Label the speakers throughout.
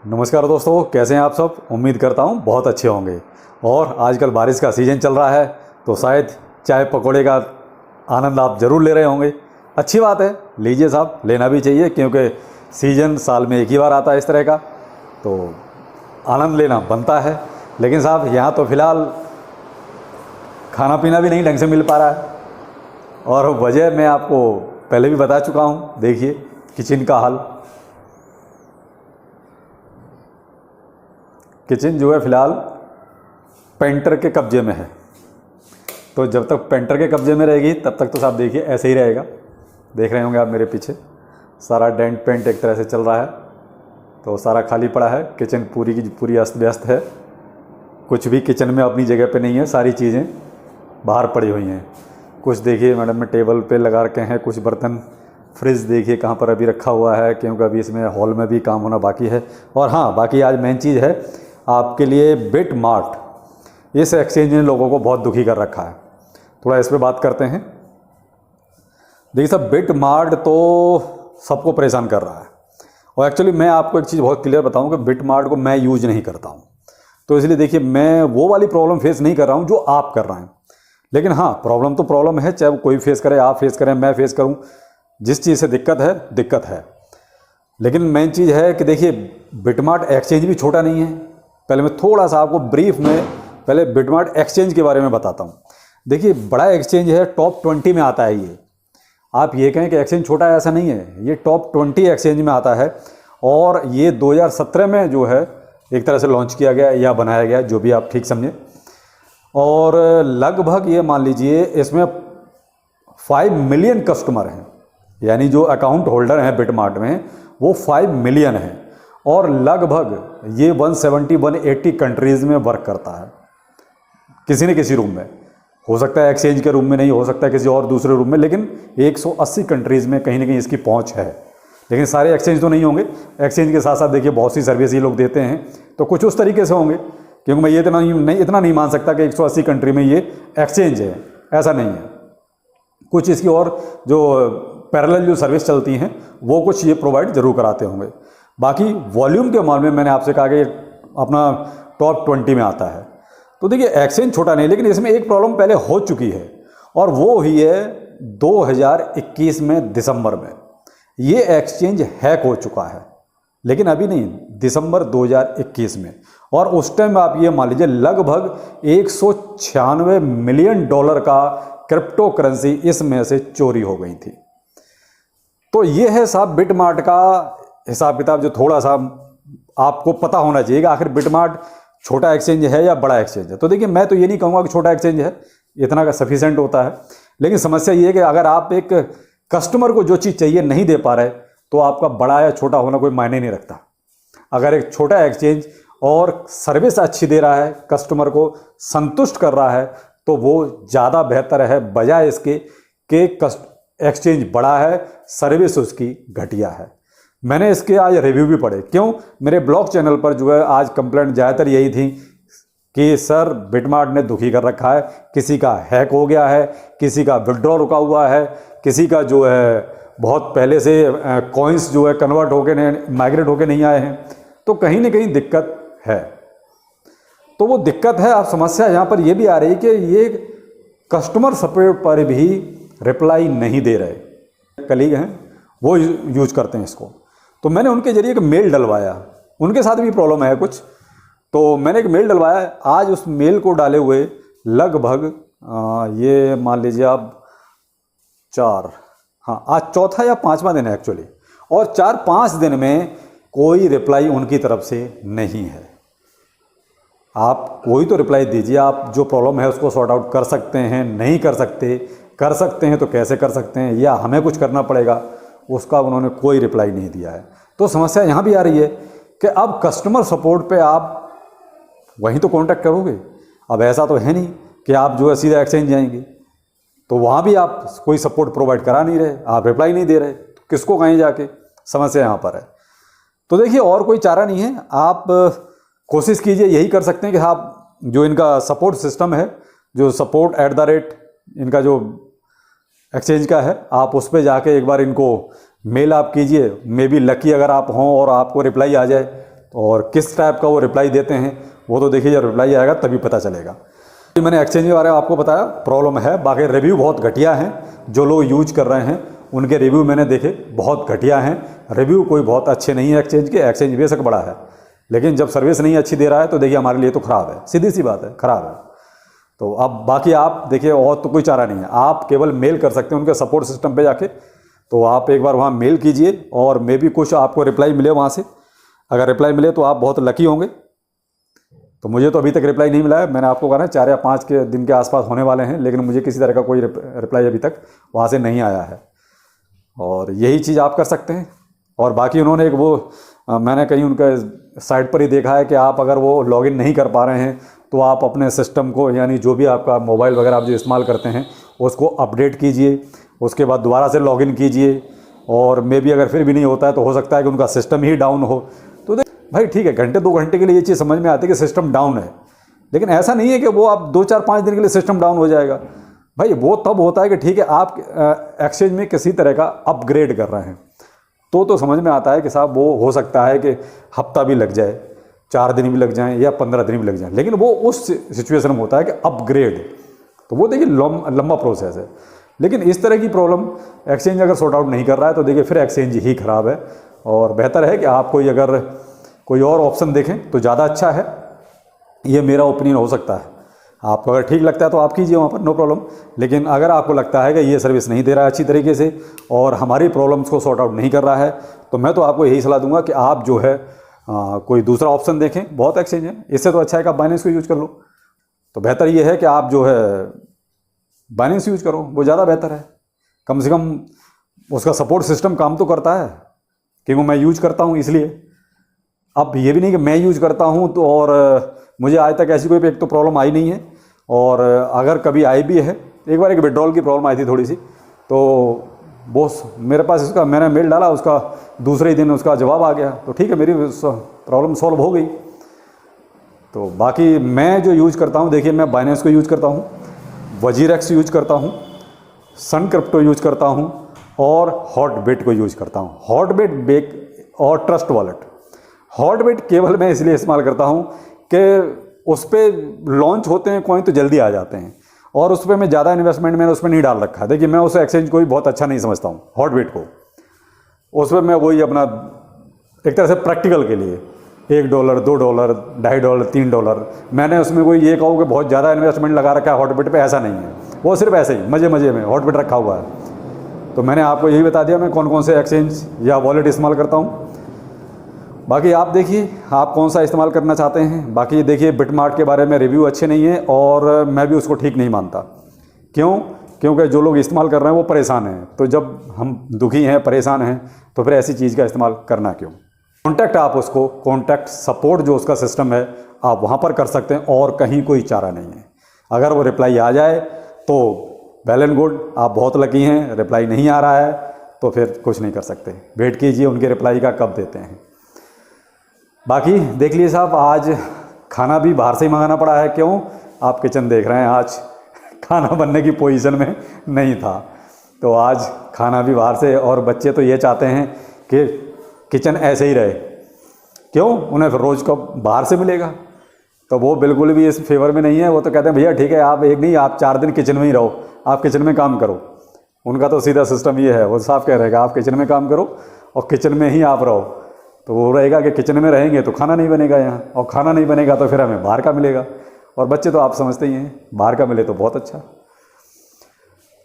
Speaker 1: नमस्कार दोस्तों, कैसे हैं आप सब। उम्मीद करता हूं बहुत अच्छे होंगे। और आजकल बारिश का सीज़न चल रहा है तो शायद चाय पकौड़े का आनंद आप ज़रूर ले रहे होंगे। अच्छी बात है, लीजिए साहब, लेना भी चाहिए क्योंकि सीज़न साल में एक ही बार आता है इस तरह का, तो आनंद लेना बनता है। लेकिन साहब यहाँ तो फ़िलहाल खाना पीना भी नहीं ढंग से मिल पा रहा है, और वजह मैं आपको पहले भी बता चुका हूँ। देखिए किचन का हाल। किचन जो है फ़िलहाल पेंटर के कब्जे में है, तो जब तक पेंटर के कब्जे में रहेगी तब तक तो साहब देखिए ऐसे ही रहेगा। देख रहे होंगे आप मेरे पीछे सारा डेंट पेंट एक तरह से चल रहा है, तो सारा खाली पड़ा है। किचन पूरी की पूरी अस्त व्यस्त है, कुछ भी किचन में अपनी जगह पे नहीं है, सारी चीज़ें बाहर पड़ी हुई हैं। कुछ देखिए मैडम में टेबल पे लगा रखे हैं, कुछ बर्तन। फ्रिज देखिए कहाँ पर अभी रखा हुआ है, क्योंकि अभी इसमें हॉल में भी काम होना बाकी है। और हाँ, बाकी आज मेन चीज़ है आपके लिए बिट मार्ट। इस एक्सचेंज ने लोगों को बहुत दुखी कर रखा है, थोड़ा इस पर बात करते हैं। देखिए सब, बिट मार्ट तो सबको परेशान कर रहा है। और एक्चुअली मैं आपको एक चीज़ बहुत क्लियर बताऊं कि बिट मार्ट को मैं यूज नहीं करता हूं, तो इसलिए देखिए मैं वो वाली प्रॉब्लम फेस नहीं कर रहा हूं जो आप कर रहे हैं। लेकिन हाँ, प्रॉब्लम तो प्रॉब्लम है, चाहे वो कोई फेस करे, आप फेस करें, मैं फेस करूँ। जिस चीज़ से दिक्कत है। लेकिन मेन चीज़ है कि देखिए बिटमार्ट एक्सचेंज भी छोटा नहीं है। पहले मैं थोड़ा सा आपको ब्रीफ में पहले बिटमार्ट एक्सचेंज के बारे में बताता हूँ। देखिए बड़ा एक्सचेंज है, टॉप 20 में आता है ये। आप ये कहें कि एक्सचेंज छोटा है, ऐसा नहीं है। ये टॉप 20 एक्सचेंज में आता है, और ये 2017 में जो है एक तरह से लॉन्च किया गया या बनाया गया, जो भी आप ठीक समझें। और लगभग ये मान लीजिए इसमें 5 मिलियन कस्टमर हैं, यानी जो अकाउंट होल्डर हैं बिटमार्ट में वो 5 मिलियन हैं। और लगभग ये 170-180 कंट्रीज़ में वर्क करता है, किसी न किसी रूम में। हो सकता है एक्सचेंज के रूम में नहीं, हो सकता है किसी और दूसरे रूम में, लेकिन 180 कंट्रीज़ में कहीं ना कहीं इसकी पहुंच है। लेकिन सारे एक्सचेंज तो नहीं होंगे। एक्सचेंज के साथ साथ देखिए बहुत सी सर्विस ये लोग देते हैं, तो कुछ उस तरीके से होंगे। क्योंकि मैं ये इतना नहीं मान सकता कि 180 कंट्री में ये एक्सचेंज है, ऐसा नहीं है। कुछ इसकी और जो पैरेलल जो सर्विस चलती हैं वो कुछ ये प्रोवाइड जरूर कराते होंगे। बाकी वॉल्यूम के मामले में मैंने आपसे कहा कि अपना टॉप 20 में आता है। तो देखिए एक्सचेंज छोटा नहीं, लेकिन इसमें एक प्रॉब्लम पहले हो चुकी है, और वो ही है 2021 में दिसंबर में ये एक्सचेंज हैक हो चुका है। लेकिन अभी नहीं, दिसंबर 2021 में। और उस टाइम आप ये मान लीजिए लगभग $196 मिलियन का क्रिप्टो करेंसी इसमें से चोरी हो गई थी। तो ये है साहब बिटमार्ट का हिसाब किताब, जो थोड़ा सा आपको पता होना चाहिए कि आखिर बिटमार्ट छोटा एक्सचेंज है या बड़ा एक्सचेंज है। तो देखिए मैं तो ये नहीं कहूँगा कि छोटा एक्सचेंज है, इतना का सफिशिएंट होता है। लेकिन समस्या ये है कि अगर आप एक कस्टमर को जो चीज़ चाहिए नहीं दे पा रहे, तो आपका बड़ा या छोटा होना कोई मायने नहीं रखता। अगर एक छोटा एक्सचेंज और सर्विस अच्छी दे रहा है, कस्टमर को संतुष्ट कर रहा है, तो वो ज़्यादा बेहतर है, बजाय इसके कि एक्सचेंज बड़ा है, सर्विस उसकी घटिया है। मैंने इसके आज रिव्यू भी पढ़े। क्यों? मेरे ब्लॉग चैनल पर जो है आज कंप्लेंट ज़्यादातर यही थी कि सर बिटमार्ट ने दुखी कर रखा है, किसी का हैक हो गया है, किसी का विड्रॉ रुका हुआ है, किसी का जो है बहुत पहले से कॉइन्स जो है कन्वर्ट होकर माइग्रेट होकर नहीं आए हैं। तो कहीं ना कहीं दिक्कत है। तो वो दिक्कत है। आप समस्या यहाँ पर ये भी आ रही है कि ये कस्टमर सपोर्ट पर भी रिप्लाई नहीं दे रहे। कलीग हैं वो यूज करते हैं इसको, तो मैंने उनके जरिए एक मेल डलवाया। उनके साथ भी प्रॉब्लम है कुछ, तो मैंने एक मेल डलवाया। आज उस मेल को डाले हुए लगभग ये मान लीजिए आप आज चौथा या 5वां दिन है एक्चुअली, और 4-5 दिन में कोई रिप्लाई उनकी तरफ से नहीं है। आप कोई तो रिप्लाई दीजिए। आप जो प्रॉब्लम है उसको सॉर्ट आउट कर सकते हैं, नहीं कर सकते, कर सकते हैं तो कैसे कर सकते हैं, या हमें कुछ करना पड़ेगा, उसका उन्होंने कोई रिप्लाई नहीं दिया है। तो समस्या यहाँ भी आ रही है कि अब कस्टमर सपोर्ट पे आप वहीं तो कांटेक्ट करोगे। अब ऐसा तो है नहीं कि आप जो है सीधा एक्सचेंज जाएंगे, तो वहाँ भी आप कोई सपोर्ट प्रोवाइड करा नहीं रहे, आप रिप्लाई नहीं दे रहे, तो किसको कहीं जाके, समस्या यहाँ पर है। तो देखिए और कोई चारा नहीं है। आप कोशिश कीजिए, यही कर सकते हैं कि आप जो इनका सपोर्ट सिस्टम है, जो support@ इनका जो एक्सचेंज का है, आप उस पर जाके एक बार इनको मेल आप कीजिए। मे बी लकी अगर आप हों और आपको रिप्लाई आ जाए, और किस टाइप का वो रिप्लाई देते हैं वो तो देखिए, जब रिप्लाई आएगा तभी पता चलेगा। मैंने एक्सचेंज के बारे में आपको बताया, प्रॉब्लम है। बाकी रिव्यू बहुत घटिया हैं, जो लोग यूज कर रहे हैं उनके रिव्यू मैंने देखे बहुत घटिया हैं। रिव्यू कोई बहुत अच्छे नहीं है एक्सचेंज के। एक्सचेंज बेशक बड़ा है, लेकिन जब सर्विस नहीं अच्छी दे रहा है तो देखिए हमारे लिए तो ख़राब है, सीधी सी बात है, ख़राब है। तो अब बाकी आप देखिए, और तो कोई चारा नहीं है, आप केवल मेल कर सकते हैं उनके सपोर्ट सिस्टम पे जाके। तो आप एक बार वहाँ मेल कीजिए और मे भी कुछ आपको रिप्लाई मिले वहाँ से। अगर रिप्लाई मिले तो आप बहुत लकी होंगे। तो मुझे तो अभी तक रिप्लाई नहीं मिला है। मैंने आपको कहा ना 4 या 5 के दिन के आसपास होने वाले हैं, लेकिन मुझे किसी तरह का कोई रिप्लाई अभी तक वहाँ से नहीं आया है। और यही चीज़ आप कर सकते हैं। और बाकी उन्होंने एक वो मैंने कहीं उनका साइट पर ही देखा है कि आप अगर वो लॉगिन नहीं कर पा रहे हैं तो आप अपने सिस्टम को, यानी जो भी आपका मोबाइल वगैरह आप जो इस्तेमाल करते हैं उसको अपडेट कीजिए, उसके बाद दोबारा से लॉगिन कीजिए। और मे बी अगर फिर भी नहीं होता है तो हो सकता है कि उनका सिस्टम ही डाउन हो। तो भाई ठीक है, घंटे 2 घंटे के लिए ये चीज़ समझ में आती है कि सिस्टम डाउन है, लेकिन ऐसा नहीं है कि वो आप 2 4 5 दिन के लिए सिस्टम डाउन हो जाएगा। भाई वो तब होता है कि ठीक है आप एक्सचेंज में किसी तरह का अपग्रेड कर रहे हैं तो समझ में आता है कि साहब वो हो सकता है कि हफ्ता भी लग जाए, 4 दिन भी लग जाएं या 15 दिन भी लग जाएं, लेकिन वो उस सिचुएशन में होता है कि अपग्रेड। तो वो देखिए लंबा प्रोसेस है। लेकिन इस तरह की प्रॉब्लम एक्सचेंज अगर सॉर्ट आउट नहीं कर रहा है तो देखिए फिर एक्सचेंज ही ख़राब है। और बेहतर है कि आप अगर कोई और ऑप्शन देखें तो ज़्यादा अच्छा है। ये मेरा ओपिनियन हो सकता है, आपको अगर ठीक लगता है तो आप कीजिए वहाँ पर, नो प्रॉब्लम। लेकिन अगर आपको लगता है कि ये सर्विस नहीं दे रहा है अच्छी तरीके से और हमारी प्रॉब्लम्स को सॉर्ट आउट नहीं कर रहा है, तो मैं तो आपको यही सलाह दूंगा कि आप जो है कोई दूसरा ऑप्शन देखें। बहुत एक्सचेंज है, इससे तो अच्छा है कि आप बाइनेंस को यूज कर लो। तो बेहतर ये है कि आप जो है बाइनेंस यूज करो, वो ज़्यादा बेहतर है। कम से कम उसका सपोर्ट सिस्टम काम तो करता है, क्योंकि मैं यूज करता हूँ इसलिए। अब ये भी नहीं कि मैं यूज करता हूँ तो और मुझे आज तक ऐसी कोई एक तो प्रॉब्लम आई नहीं है। और अगर कभी आई भी है, एक बार एक विड्रॉल की प्रॉब्लम आई थी थोड़ी सी, तो वो मेरे पास इसका मैंने मेल डाला, उसका दूसरे ही दिन उसका जवाब आ गया, तो ठीक है मेरी प्रॉब्लम सॉल्व हो गई। तो बाकी मैं जो यूज करता हूँ, देखिए मैं बाइनेंस को यूज करता हूँ, वजीरेक्स यूज करता हूँ, सन क्रिप्टो यूज करता हूँ और हॉटबिट को यूज करता हूँ। हॉटबिट बेक और ट्रस्ट वॉलेट। हॉटबिट केवल मैं इसलिए इस्तेमाल करता हूँ कि उस पर लॉन्च होते हैं कॉइन तो जल्दी आ जाते हैं, और उस पर मैं ज़्यादा इन्वेस्टमेंट मैंने उस पर नहीं डाल रखा है। देखिए मैं उस एक्सचेंज को भी बहुत अच्छा नहीं समझता हूँ हॉटबिट को। उस पर मैं वही अपना एक तरह से प्रैक्टिकल के लिए $1, $2, $2.5, $3, मैंने उसमें कोई ये कहूँ कि बहुत ज़्यादा इन्वेस्टमेंट लगा रखा है हॉटबिट पे, ऐसा नहीं है। वो सिर्फ ऐसे ही मज़े में हॉटबिट रखा हुआ है। तो मैंने आपको यही बता दिया मैं कौन कौन से एक्सचेंज या वॉलेट इस्तेमाल करता हूँ। बाकी आप देखिए आप कौन सा इस्तेमाल करना चाहते हैं। बाकी देखिए बिटमार्ट के बारे में रिव्यू अच्छे नहीं है और मैं भी उसको ठीक नहीं मानता। क्यों? क्योंकि जो लोग इस्तेमाल कर रहे हैं वो परेशान हैं। तो जब हम दुखी हैं, परेशान हैं, तो फिर ऐसी चीज़ का इस्तेमाल करना क्यों? कॉन्टैक्ट आप उसको, कॉन्टैक्ट सपोर्ट जो उसका सिस्टम है आप वहाँ पर कर सकते हैं, और कहीं कोई चारा नहीं है। अगर वो रिप्लाई आ जाए तो वेल एंड गुड, आप बहुत लकी हैं। रिप्लाई नहीं आ रहा है तो फिर कुछ नहीं कर सकते, वेट कीजिए उनके रिप्लाई का कब देते हैं। बाकी देख लीजिए साहब, आज खाना भी बाहर से ही मंगाना पड़ा है। क्यों? आप किचन देख रहे हैं, आज खाना बनने की पोजीशन में नहीं था, तो आज खाना भी बाहर से। और बच्चे तो ये चाहते हैं कि किचन ऐसे ही रहे। क्यों? उन्हें फिर रोज़ को बाहर से मिलेगा, तो वो बिल्कुल भी इस फेवर में नहीं है। वो तो कहते हैं भैया ठीक है, आप एक नहीं आप 4 दिन किचन में ही रहो, आप किचन में काम करो। उनका तो सीधा सिस्टम ये है, वो साफ कह रहेगा आप किचन में काम करो और किचन में ही आप रहो। तो वो रहेगा कि किचन में रहेंगे तो खाना नहीं बनेगा यहाँ, और खाना नहीं बनेगा तो फिर हमें बाहर का मिलेगा। और बच्चे तो आप समझते ही हैं, बाहर का मिले तो बहुत अच्छा।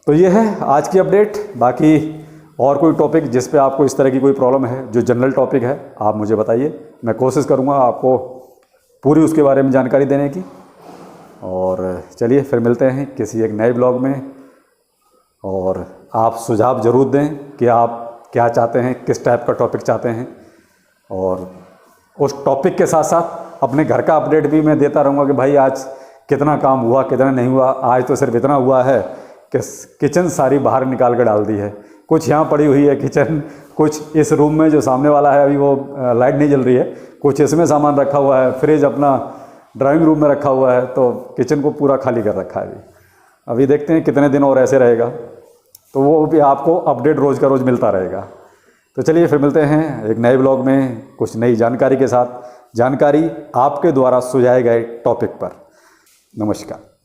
Speaker 1: तो ये है आज की अपडेट। बाकी और कोई टॉपिक जिस पे आपको इस तरह की कोई प्रॉब्लम है, जो जनरल टॉपिक है, आप मुझे बताइए। मैं कोशिश करूँगा आपको पूरी उसके बारे में जानकारी देने की। और चलिए फिर मिलते हैं किसी एक नए ब्लॉग में। और आप सुझाव ज़रूर दें कि आप क्या चाहते हैं, किस टाइप का टॉपिक चाहते हैं। और उस टॉपिक के साथ साथ अपने घर का अपडेट भी मैं देता रहूँगा कि भाई आज कितना काम हुआ, कितना नहीं हुआ। आज तो सिर्फ इतना हुआ है कि किचन सारी बाहर निकाल कर डाल दी है। कुछ यहाँ पड़ी हुई है किचन, कुछ इस रूम में जो सामने वाला है अभी वो लाइट नहीं जल रही है, कुछ इसमें सामान रखा हुआ है, फ्रिज अपना ड्राइंग रूम में रखा हुआ है। तो किचन को पूरा खाली कर रखा है अभी देखते हैं कितने दिन और ऐसे रहेगा। तो वो भी आपको अपडेट रोज़ का रोज़ मिलता रहेगा। तो चलिए फिर मिलते हैं एक नए ब्लॉग में कुछ नई जानकारी के साथ। जानकारी आपके द्वारा सुझाए गए टॉपिक पर। नमस्कार।